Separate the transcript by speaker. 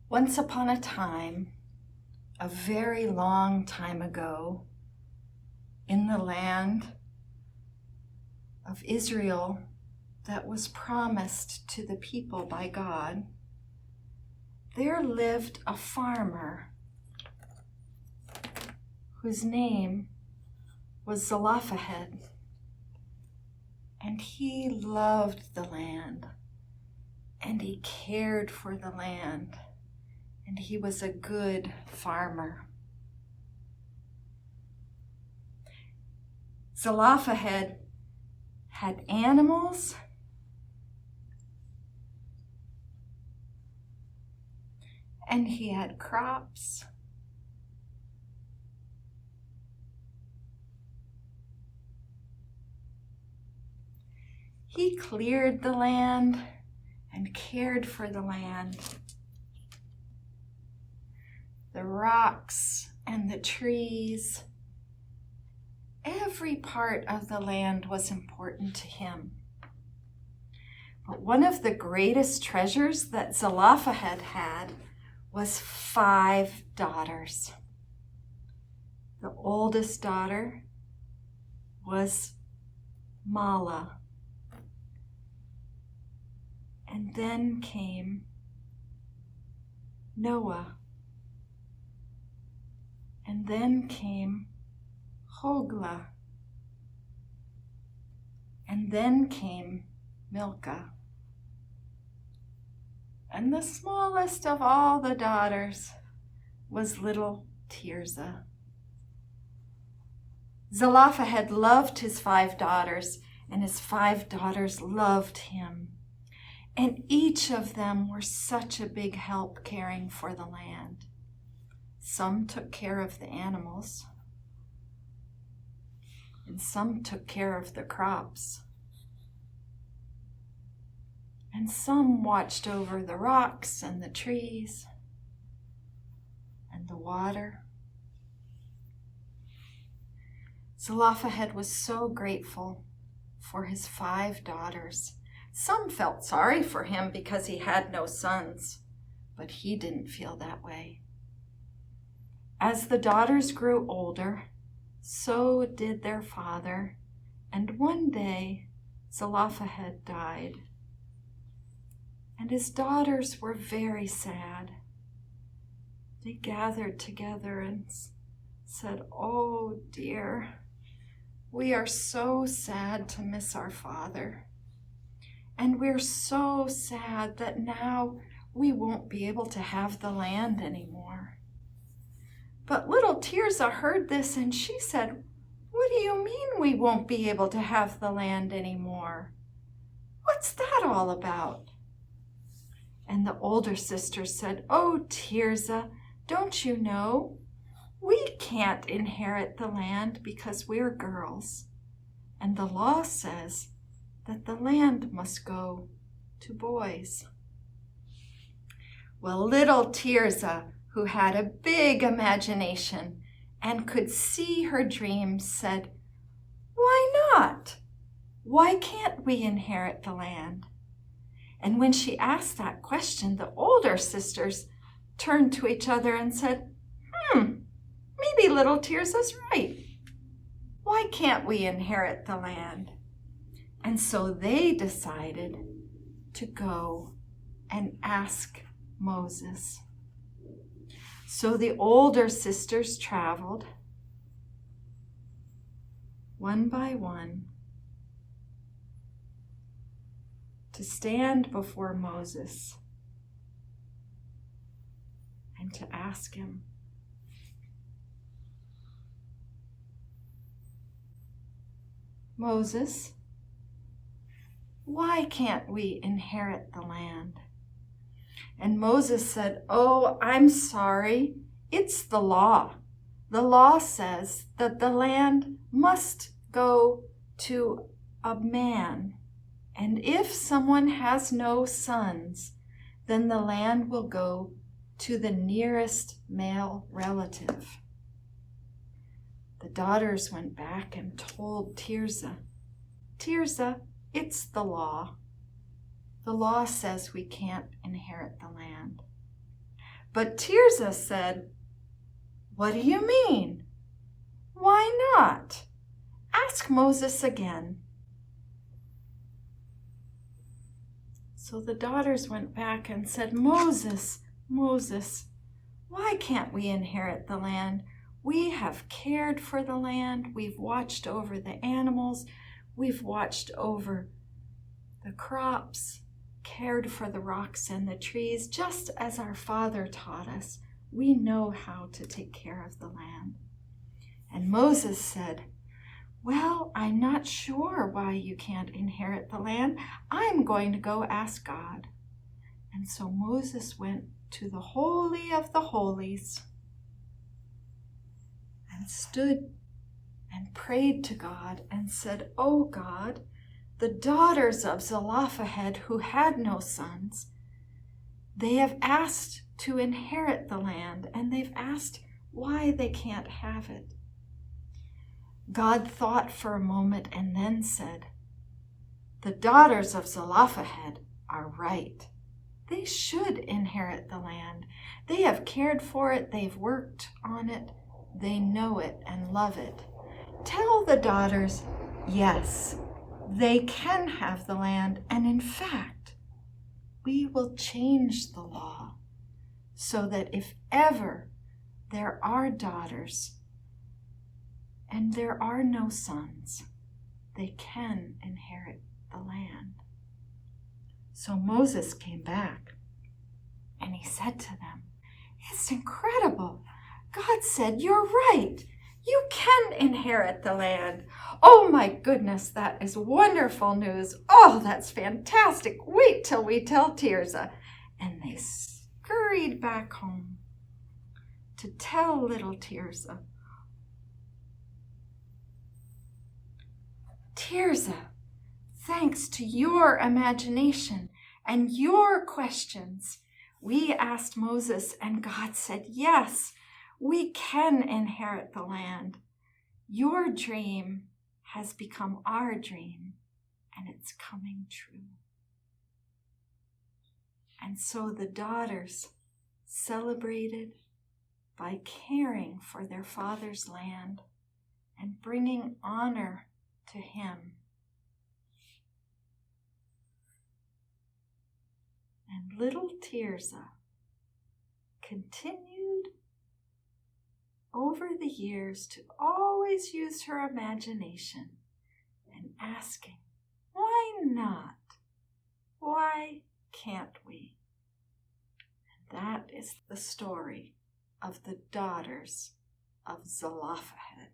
Speaker 1: Once upon a time, a very long time ago, in the land of Israel that was promised to the people by God, there lived a farmer whose name was Zelophehad, and he loved the land, and he cared for the land, and he was a good farmer. Zelophehad had animals and he had crops. He cleared the land and cared for the land. The rocks and the trees, every part of the land was important to him. But one of the greatest treasures that Zelophehad had was 5 daughters. The oldest daughter was Mahlah. And then came Noah. And then came Hoglah. And then came Milcah. And the smallest of all the daughters was little Tirzah. Zelophehad loved his 5 daughters, and his 5 daughters loved him. And each of them were such a big help caring for the land. Some took care of the animals, and some took care of the crops. And some watched over the rocks and the trees and the water. Zelophehad was so grateful for his 5 daughters. Some felt sorry for him because he had no sons, but he didn't feel that way. As the daughters grew older, so did their father, and one day Zelophehad died. And his daughters were very sad. They gathered together and said, "Oh dear, we are so sad to miss our father. And we're so sad that now we won't be able to have the land anymore." But little Tirzah heard this and she said, "What do you mean we won't be able to have the land anymore? What's that all about?" And the older sister said, "Oh, Tirzah, don't you know? We can't inherit the land because we're girls. And the law says that the land must go to boys." Well, little Tirzah, who had a big imagination and could see her dreams, said, "Why not? Why can't we inherit the land?" And when she asked that question, the older sisters turned to each other and said, maybe little Tirzah's right. Why can't we inherit the land? And so they decided to go and ask Moses. So the older sisters traveled one by one to stand before Moses and to ask him. "Moses, why can't we inherit the land?" And Moses said, "Oh, I'm sorry. It's the law. The law says that the land must go to a man. And if someone has no sons, then the land will go to the nearest male relative." The daughters went back and told Tirzah, "Tirzah, it's the law. The law says we can't inherit the land." But Tirzah said, "What do you mean? Why not? Ask Moses again." So the daughters went back and said, "Moses, Moses, why can't we inherit the land? We have cared for the land. We've watched over the animals. We've watched over the crops, cared for the rocks and the trees, just as our father taught us. We know how to take care of the land." And Moses said, "Well, I'm not sure why you can't inherit the land. I'm going to go ask God." And so Moses went to the Holy of the Holies and stood and prayed to God and said, "Oh God, the daughters of Zelophehad who had no sons, they have asked to inherit the land, and they've asked why they can't have it." God thought for a moment and then said, "The daughters of Zelophehad are right. They should inherit the land. They have cared for it. They've worked on it. They know it and love it. Tell the daughters, yes, they can have the land. And in fact, we will change the law so that if ever there are daughters and there are no sons, they can inherit the land." So Moses came back and he said to them, "It's incredible. God said, you're right. You can inherit the land. Oh my goodness, that is wonderful news. Oh, that's fantastic. Wait till we tell Tirzah." And they scurried back home to tell little Tirzah. "Tirzah, thanks to your imagination and your questions, we asked Moses and God said, yes, we can inherit the land. Your dream has become our dream, and it's coming true." And so the daughters celebrated by caring for their father's land and bringing honor to him. And little Tirzah continued over the years to always use her imagination and asking, why not? Why can't we? And that is the story of the daughters of Zelophehad.